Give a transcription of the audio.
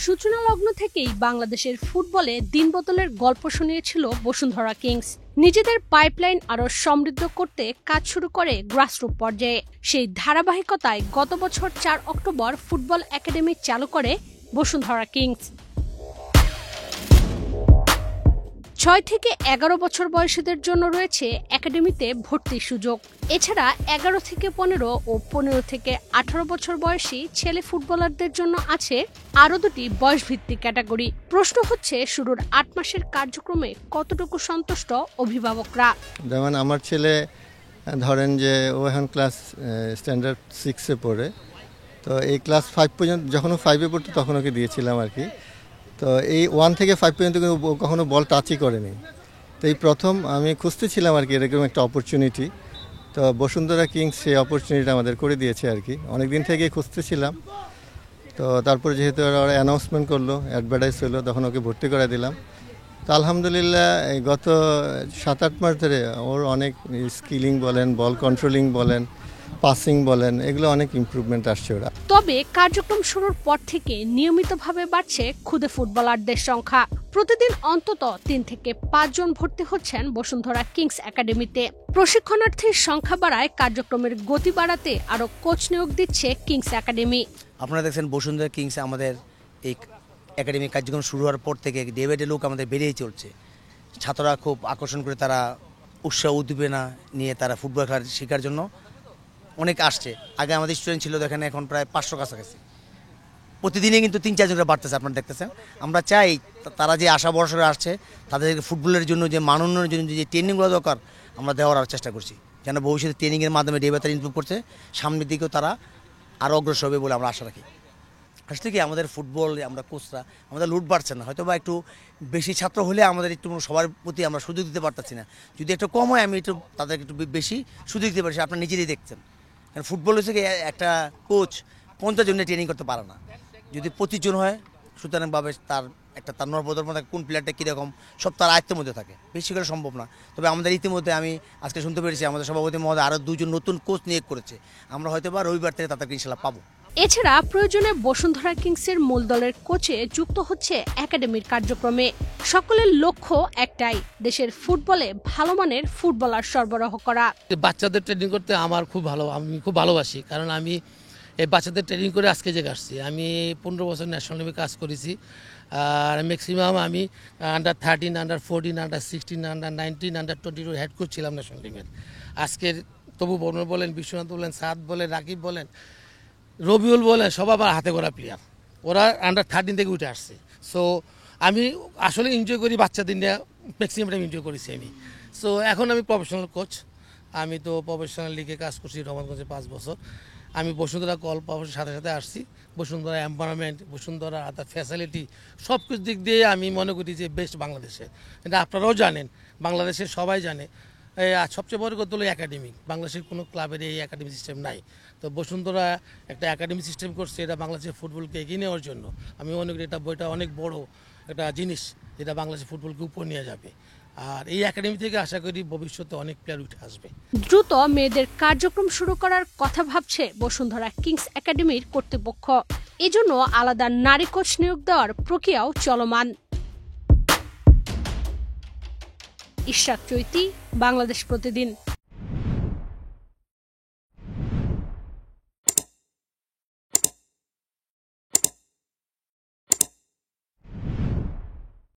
সূচনা লগ্ন থেকেই বাংলাদেশের ফুটবলে দিন বদলের গল্প শুনিয়েছিল বসুন্ধরা কিংস। নিজেদের পাইপলাইন আরো সমৃদ্ধ করতে কাজ শুরু করে গ্রাসরুট পর্যায়ে। সেই ধারাবাহিকতায় গত বছর 4 অক্টোবর ফুটবল একাডেমি চালু করে বসুন্ধরা কিংস। 6 থেকে 11 বছর বয়সীদের জন্য রয়েছে একাডেমিতে ভর্তির সুযোগ। এছাড়া 11 থেকে 15 ও 15 থেকে 18 বছর বয়সী ছেলে ফুটবলারদের জন্য আছে আরো দুটি বয়সভিত্তিক ক্যাটাগরি। প্রশ্ন হচ্ছে, শুরুর 8 মাসের কার্যক্রমে কতটুকু সন্তুষ্ট অভিভাবকরা? যেমন আমার ছেলে ধরেন যে ও এখন ক্লাস স্ট্যান্ডার্ড 6-এ পড়ে, তো এই ক্লাস 5 পর্যন্ত যখন 5-এ পড়তো তখন ওকে দিয়েছিলাম আর কি। তো এই 1 থেকে 5 পর্যন্ত কিন্তু কখনো বল টাচই করেনি। তো এই প্রথম আমি খুঁজতেছিলাম আর কি এরকম একটা অপরচুনিটি। তো বসুন্ধরা কিংস সেই অপরচুনিটিটা আমাদের করে দিয়েছে আর কি। অনেক দিন থেকেই খুঁজতেছিলাম। তো তারপরে যেহেতু ওরা অ্যানাউন্সমেন্ট করলো, অ্যাডভার্টাইজ হলো, তখন ওকে ভর্তি করে দিলাম। তো আলহামদুলিল্লাহ গত 7-8 মাস ধরে ওর অনেক স্কিলিং বলেন, বল কন্ট্রোলিং বলেন, পাসিং বলেন, এগুলো অনেক ইমপ্রুভমেন্ট আসছে ওরা। তবে কার্যক্রম শুরুর পর থেকে নিয়মিতভাবে বাড়ছে খুদে ফুটবলারদের সংখ্যা। প্রতিদিন অন্তত 3 থেকে 5 জন ভর্তি হচ্ছেন বসুন্ধরা কিংস একাডেমিতে। প্রশিক্ষণার্থীর সংখ্যা বাড়ায় কার্যক্রমের গতি বাড়াতে আরো কোচ নিয়োগ দিচ্ছে কিংস একাডেমি। আপনারা দেখছেন বসুন্ধরা কিংসে আমাদের এই একাডেমি কার্যক্রম শুরু হওয়ার পর থেকে ডে বাই ডে লোক আমাদের বেড়েই চলছে। ছাত্ররা খুব আকর্ষণ করে, তারা উৎসাহ উদ্দীপনা নিয়ে তারা ফুটবল খেলা শেখার জন্য অনেক আসছে। আগে আমাদের স্টুডেন্ট ছিল দেখেন, এখন প্রায় 500 কাছাকাছি। প্রতিদিনই কিন্তু 3-4 জন বাড়তেছে, আপনারা দেখতেছেন। আমরা চাই তারা যে আশা ভরসা আসছে তাদেরকে ফুটবলের জন্য যে মান উন্নয়নের জন্য যে ট্রেনিংগুলো দরকার আমরা দেওয়ার চেষ্টা করছি, যেন ভবিষ্যতে ট্রেনিংয়ের মাধ্যমে ডে বাই ডে ইমপ্রুভ করছে, সামনের দিকেও তারা আরও অগ্রসর হবে বলে আমরা আশা রাখি। আসলে কি আমাদের ফুটবল আমরা কোচরা আমাদের লুট বাড়ছে না, হয়তো বা একটু বেশি ছাত্র হলে আমাদের একটু সবার প্রতি আমরা সুযোগ দিতে পারতেছি না। যদি একটু কম হয় আমি একটু তাদেরকে একটু বেশি সুযোগ দিতে পারছি। আপনারা নিজেরাই দেখছেন, কারণ ফুটবল হচ্ছে একটা কোচ 50 জনের ট্রেনিং করতে পারে না। যদি 25 জন হয়, সুতরাংভাবে তার নরপদর্ম থাকে, কোন প্লেয়ারটা কীরকম সব তার আয়ত্তের মধ্যে থাকে, বেশি করে সম্ভব না। তবে আমাদের ইতিমধ্যে আমি আজকে শুনতে পেরেছি আমাদের সভাপতি মহোদয় আরও 2 জন নতুন কোচ নিয়োগ করেছে। আমরা হয়তো বা রবিবার থেকে তাদেরকে ইনশাল্লাহ পাবো। এছাড়া প্রয়োজনে বসুন্ধরা কিংসের মূল দলের কোচে যুক্ত হচ্ছে একাডেমির কার্যক্রমে। সকলের লক্ষ্য একটাই, দেশের ফুটবলে ভালো মানের ফুটবলার সরবরাহ করা। বাচ্চাদের ট্রেনিং করতে আমি খুব ভালোবাসি, কারণ আমি এই বাচ্চাদের ট্রেনিং করে আজকে যে আসছি। আমি 15 বছর ন্যাশনাল টিমে কাজ করেছি, আর ম্যাক্সিমাম আমি under 13, under 14, under 16, under 19, under 22 head coach ছিলাম ন্যাশনাল টিমের। আজকের তবু বর্ণ বলেন, বিশ্বনাথ বলেন, সাদ বলেন, রাকিব বলেন, রবিউল বলেন, সব আবার হাতে করা প্লেয়ার। ওরা আন্ডার 13 থেকে উঠে আসছে। সো আমি আসলে এনজয় করি বাচ্চাদের নিয়ে, ম্যাক্সিমাম টাইম এনজয় করেছি আমি। সো এখন আমি প্রফেশনাল কোচ। আমি তো প্রফেশনাল লিগে কাজ করছি রহমানগঞ্জে 5 বছর। আমি বসুন্ধরা কল পাওয়ার সাথে সাথে আসছি। বসুন্ধরা এনভায়রনমেন্ট, বসুন্ধরা আদার ফ্যাসিলিটি সব কিছু দিক দিয়ে আমি মনে করি যে বেস্ট বাংলাদেশে। এটা আপনারাও জানেন, বাংলাদেশের সবাই জানে। সবচেয়ে বড় কথা হলো একাডেমি। বাংলাদেশের কোনো ক্লাবের এই একাডেমি সিস্টেম নাই। তো বসুন্ধরা একটা একাডেমি সিস্টেম করছে, এটা বাংলাদেশের ফুটবলকে এগিয়ে নেওয়ার জন্য। আমি মনে করি এটা অনেক বড় একটা জিনিস, যেটা বাংলাদেশের ফুটবলকে উপর নিয়ে যাবে। আর এই একাডেমি থেকে আশা করি ভবিষ্যতে অনেক প্লেয়ার উঠে আসবে। দ্রুত মেয়েদের কার্যক্রম শুরু করার কথা ভাবছে বসুন্ধরা কিংস একাডেমির কর্তৃপক্ষ। এজন্য আলাদা নারী কোচ নিয়োগ দেওয়ার প্রক্রিয়াও চলমান। ইশরাক চৈতি, বাংলাদেশ প্রতিদিন।